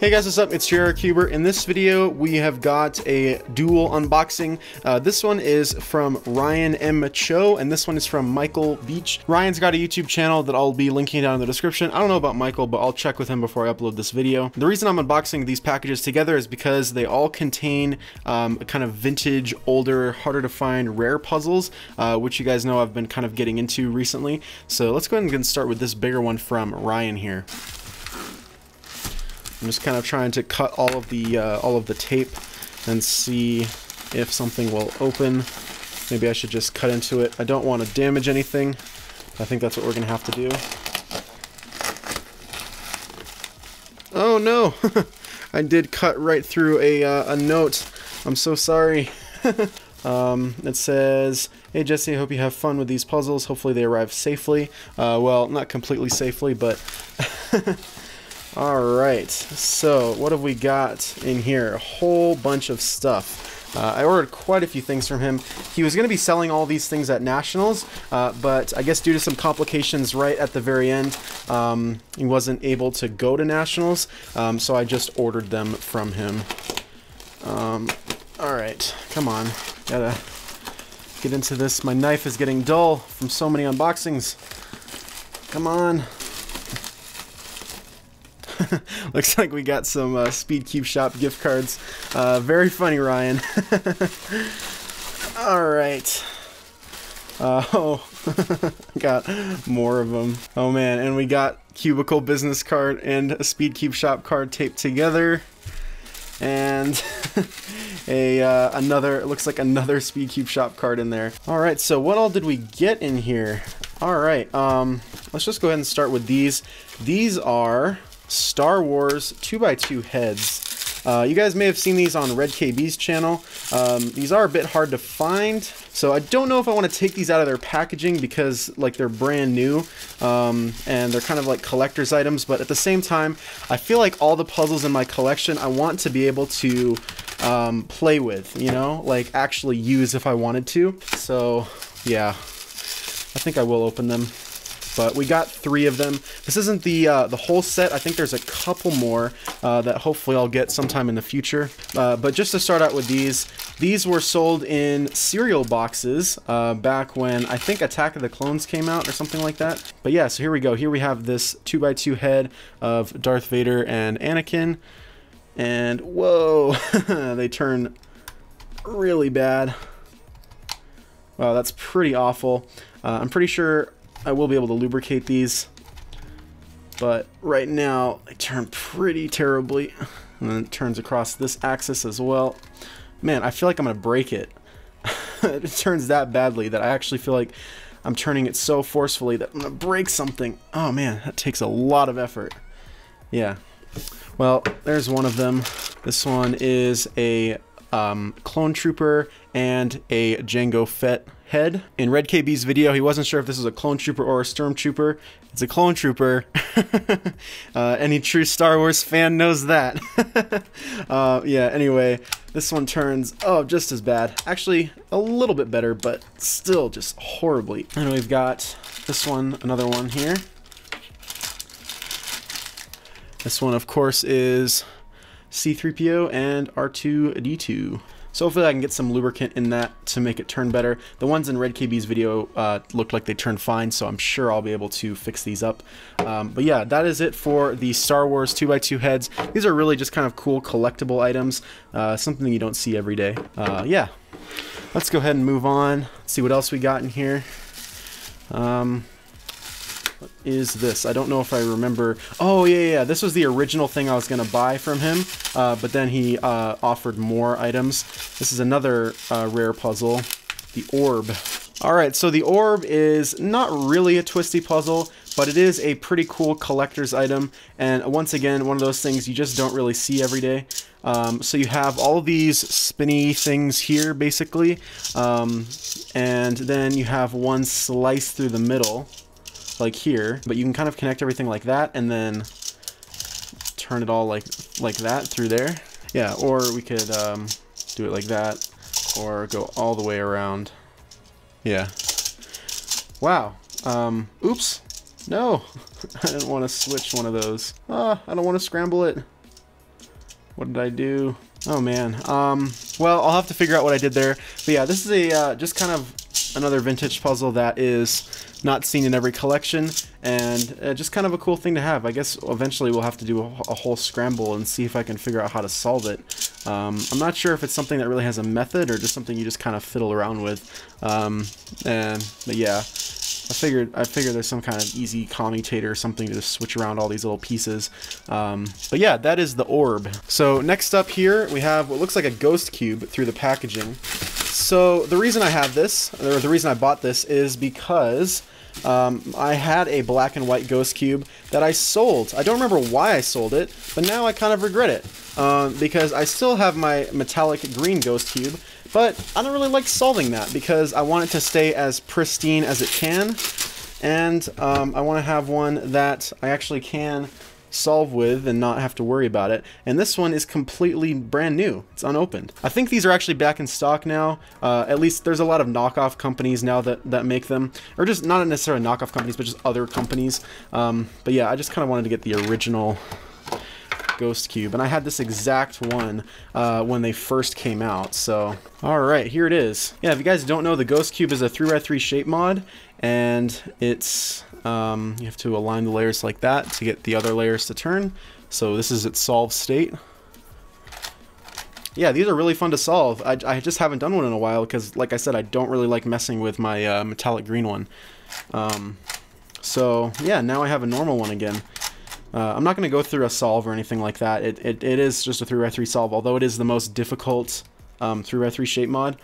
Hey guys, what's up? It's JRCuber. In this video, we have got a dual unboxing. This one is from Ryan M. Cho, and this one is from Michael Beach. Ryan's got a YouTube channel that I'll be linking down in the description. I don't know about Michael, but I'll check with him before I upload this video. The reason I'm unboxing these packages together is because they all contain kind of vintage, older, harder to find rare puzzles, which you guys know I've been kind of getting into recently. So let's go ahead and start with this bigger one from Ryan here. I'm just kind of trying to cut all of the tape and see if something will open. Maybe I should just cut into it. I don't want to damage anything. I think that's what we're gonna have to do. Oh no! I did cut right through a note. I'm so sorry. It says, "Hey Jesse, I hope you have fun with these puzzles. Hopefully they arrive safely." Well, not completely safely, but alright, so what have we got in here? A whole bunch of stuff. I ordered quite a few things from him. He was going to be selling all these things at Nationals, but I guess due to some complications right at the very end, he wasn't able to go to Nationals, so I just ordered them from him. Alright, come on. Gotta get into this. My knife is getting dull from so many unboxings. Come on. Looks like we got some Speed Cube Shop gift cards. Very funny, Ryan. Alright. Oh, got more of them. Oh man, and we got Cubicle business card and a Speed Cube Shop card taped together. And another, it looks like another Speed Cube Shop card in there. Alright, so what all did we get in here? Alright, let's just go ahead and start with these. These are Star Wars 2x2 heads. You guys may have seen these on RedKB's channel. These are a bit hard to find, so I don't know if I want to take these out of their packaging because like they're brand new, and they're kind of like collector's items, but at the same time, I feel like all the puzzles in my collection I want to be able to play with, you know, like actually use if I wanted to. So yeah, I think I will open them. But we got 3 of them. This isn't the whole set. I think there's a couple more that hopefully I'll get sometime in the future. But just to start out with these were sold in cereal boxes back when I think Attack of the Clones came out or something like that. But yeah, so here we go. Here we have this 2x2 head of Darth Vader and Anakin. And whoa, they turn really bad. Wow, that's pretty awful. I'm pretty sure I will be able to lubricate these, but right now they turn pretty terribly, and then it turns across this axis as well. Man, I feel like I'm gonna break it. It turns that badly that I actually feel like I'm turning it so forcefully that I'm gonna break something. Oh man, that takes a lot of effort. Yeah, well, there's one of them. This one is a Clone Trooper and a Jango Fett head. In RedKB's video, he wasn't sure if this was a Clone Trooper or a Stormtrooper. It's a Clone Trooper. Any true Star Wars fan knows that. Yeah, anyway, this one turns, oh, just as bad. Actually, a little bit better, but still just horribly. And we've got this one, another one here. This one, of course, is C-3PO and R2-D2. So hopefully I can get some lubricant in that to make it turn better. The ones in RedKB's video looked like they turned fine, so I'm sure I'll be able to fix these up. But yeah, that is it for the Star Wars 2x2 heads. These are really just kind of cool collectible items, something you don't see every day. Yeah, let's go ahead and move on. Let's see what else we got in here. What is this? I don't know if I remember. Oh yeah, this was the original thing I was gonna buy from him, but then he offered more items. This is another rare puzzle, the orb. Alright, so the orb is not really a twisty puzzle, but it is a pretty cool collector's item, and once again, one of those things you just don't really see every day. So you have all of these spinny things here, basically, and then you have one slice through the middle, like here, but you can kind of connect everything like that and then turn it all like that through there. Yeah, or we could do it like that or go all the way around. Yeah. Wow. Oops. No. I didn't want to switch one of those. I don't want to scramble it. What did I do? Oh man. Well, I'll have to figure out what I did there. But yeah, this is a just kind of another vintage puzzle that is not seen in every collection, and just kind of a cool thing to have. I guess eventually we'll have to do a whole scramble and see if I can figure out how to solve it. I'm not sure if it's something that really has a method or just something you just kind of fiddle around with. But yeah, I figured there's some kind of easy commutator or something to just switch around all these little pieces. But yeah, that is the orb. So next up here, we have what looks like a ghost cube through the packaging. So the reason I have this, or the reason I bought this, is because I had a black and white ghost cube that I sold. I don't remember why I sold it, but now I kind of regret it. Because I still have my metallic green ghost cube, but I don't really like solving that because I want it to stay as pristine as it can, and I want to have one that I actually can solve with and not have to worry about it. And this one is completely brand new. It's unopened. I think these are actually back in stock now. At least there's a lot of knockoff companies now that make them, or just not necessarily knockoff companies, but just other companies. But yeah, I just kind of wanted to get the original ghost cube, and I had this exact one when they first came out. So alright, here it is. Yeah, if you guys don't know, the ghost cube is a 3x3 shape mod, and it's you have to align the layers like that to get the other layers to turn. So this is its solved state. Yeah, these are really fun to solve. I just haven't done one in a while because, like I said, I don't really like messing with my metallic green one. So yeah, now I have a normal one again. I'm not going to go through a solve or anything like that. It is just a 3x3 solve, although it is the most difficult 3x3 shape mod.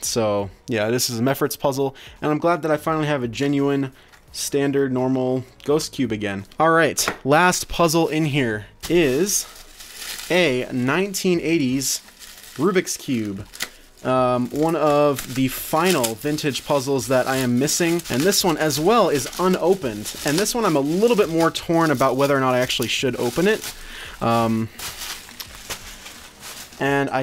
So yeah, this is a Meffert's puzzle, and I'm glad that I finally have a genuine, standard, normal ghost cube again. Alright, last puzzle in here is a 1980s Rubik's Cube. One of the final vintage puzzles that I am missing, and this one as well is unopened, and this one I'm a little bit more torn about whether or not I actually should open it. And I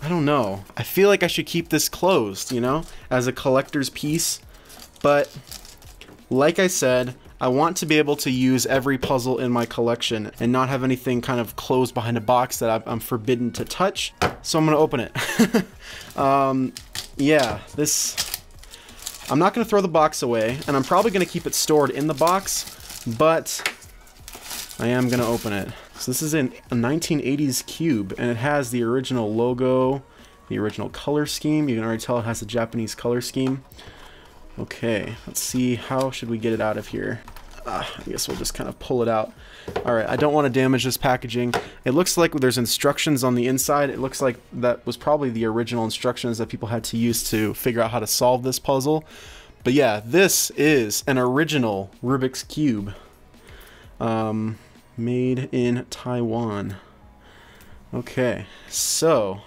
don't know. I feel like I should keep this closed, you know, as a collector's piece, but like I said, I want to be able to use every puzzle in my collection and not have anything kind of closed behind a box that I'm forbidden to touch. So I'm going to open it. Yeah, I'm not going to throw the box away, and I'm probably going to keep it stored in the box, but I am going to open it. So this is a 1980s cube, and it has the original logo, the original color scheme. You can already tell it has a Japanese color scheme. Okay, let's see, how should we get it out of here? I guess we'll just kind of pull it out. Alright, I don't want to damage this packaging. It looks like there's instructions on the inside. It looks like that was probably the original instructions that people had to use to figure out how to solve this puzzle. But yeah, this is an original Rubik's Cube. Made in Taiwan. Okay, so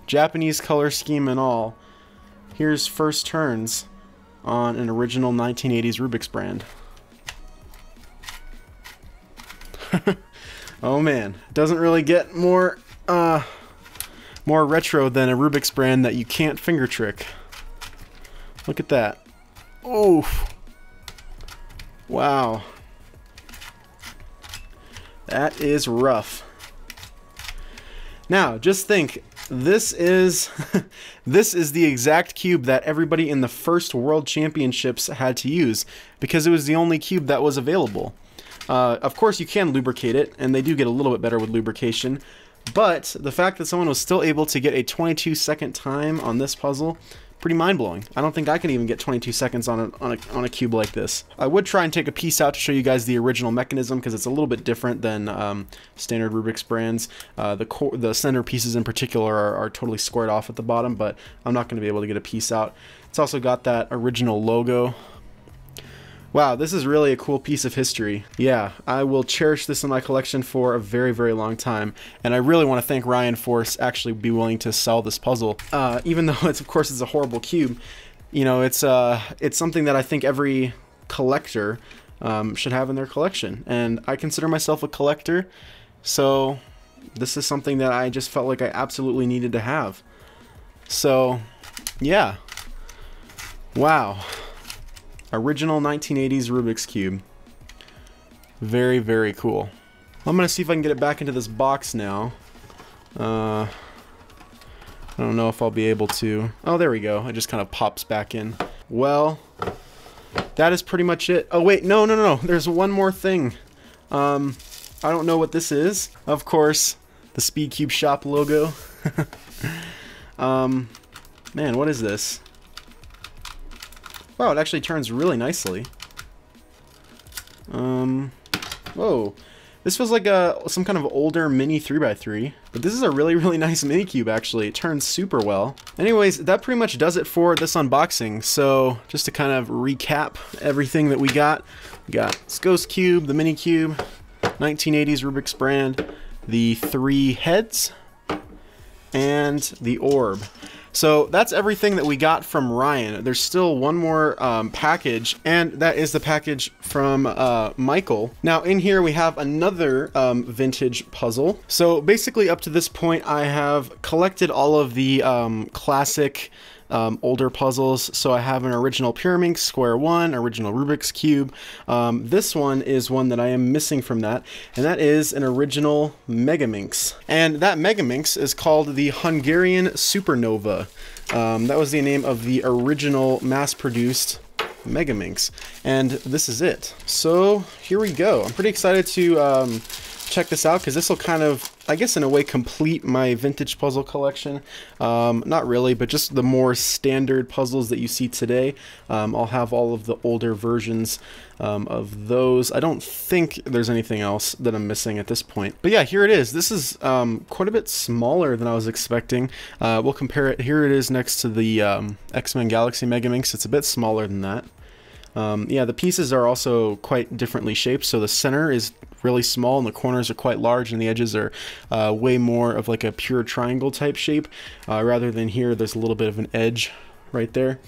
Japanese color scheme and all. Here's first turns on an original 1980s Rubik's brand. Oh man, doesn't really get more retro than a Rubik's brand that you can't finger trick. Look at that. Oh, wow. That is rough. Now, just think, this is this is the exact cube that everybody in the first World Championships had to use because it was the only cube that was available. Of course, you can lubricate it, and they do get a little bit better with lubrication, but the fact that someone was still able to get a 22-second time on this puzzle, pretty mind-blowing. I don't think I can even get 22 seconds on a cube like this. I would try and take a piece out to show you guys the original mechanism because it's a little bit different than standard Rubik's brands. The center pieces in particular are totally squared off at the bottom, but I'm not going to be able to get a piece out. It's also got that original logo. Wow, this is really a cool piece of history. Yeah, I will cherish this in my collection for a very, very long time. And I really want to thank Ryan for actually be willing to sell this puzzle. Even though it's, of course, it's a horrible cube, you know, it's something that I think every collector should have in their collection. And I consider myself a collector, so this is something that I just felt like I absolutely needed to have. So, yeah. Wow. Original 1980s Rubik's Cube. Very, very cool. I'm gonna see if I can get it back into this box now. I don't know if I'll be able to. Oh, there we go. It just kind of pops back in. Well, that is pretty much it. Oh wait, no. There's one more thing. I don't know what this is. Of course, the Speedcube shop logo. Man, what is this? Wow, it actually turns really nicely. Whoa. This feels like some kind of older mini 3x3, but this is a really, really nice mini cube actually. It turns super well. Anyways, that pretty much does it for this unboxing. So just to kind of recap everything that we got this Ghost Cube, the mini cube, 1980s Rubik's brand, the 3 heads, and the orb. So that's everything that we got from Ryan. There's still one more package, and that is the package from Michael. Now in here we have another vintage puzzle. So basically up to this point I have collected all of the classic older puzzles. So I have an original Pyraminx Square 1, original Rubik's Cube. This one is one that I am missing from that, and that is an original Megaminx. And that Megaminx is called the Hungarian Supernova. That was the name of the original mass-produced Megaminx, and this is it. So here we go. I'm pretty excited to check this out because this will kind of, I guess in a way, complete my vintage puzzle collection. Not really, but just the more standard puzzles that you see today. I'll have all of the older versions of those. I don't think there's anything else that I'm missing at this point. But yeah, here it is. This is quite a bit smaller than I was expecting. We'll compare it. Here it is next to the X-Men Galaxy Megaminx. It's a bit smaller than that. Yeah, the pieces are also quite differently shaped. So the center is really small and the corners are quite large and the edges are way more of like a pure triangle type shape, rather than here there's a little bit of an edge right there,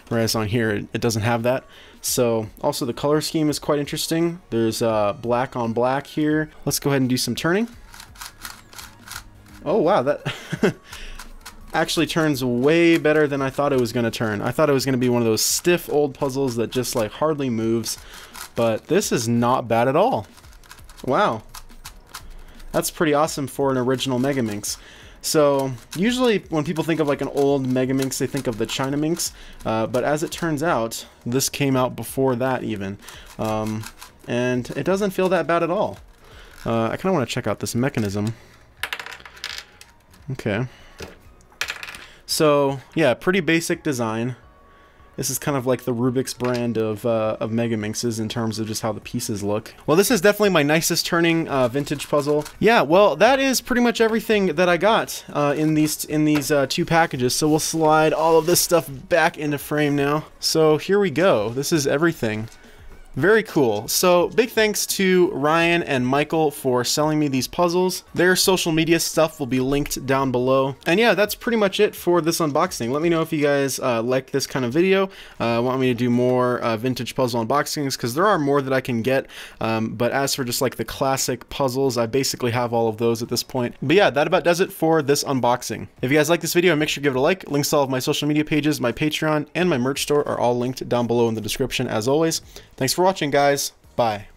whereas on here it doesn't have that. So also the color scheme is quite interesting. There's black on black here. Let's go ahead and do some turning. Oh wow, that actually turns way better than I thought it was going to turn. I thought it was going to be one of those stiff old puzzles that just like hardly moves, but this is not bad at all. Wow, that's pretty awesome for an original Megaminx. So usually when people think of like an old Megaminx, they think of the China Minx, but as it turns out, this came out before that even, and it doesn't feel that bad at all. I kind of want to check out this mechanism. Okay. So yeah, pretty basic design. This is kind of like the Rubik's brand of Megaminxes in terms of just how the pieces look. Well, this is definitely my nicest turning vintage puzzle. Yeah, well, that is pretty much everything that I got in these 2 packages. So we'll slide all of this stuff back into frame now. So here we go. This is everything. Very cool. So big thanks to Ryan and Michael for selling me these puzzles. Their social media stuff will be linked down below. And yeah, that's pretty much it for this unboxing. Let me know if you guys like this kind of video, want me to do more vintage puzzle unboxings, because there are more that I can get. But as for just like the classic puzzles, I basically have all of those at this point. But yeah, that about does it for this unboxing. If you guys like this video, make sure to give it a like. Links to all of my social media pages, my Patreon, and my merch store are all linked down below in the description as always. Thanks for watching, guys. Bye.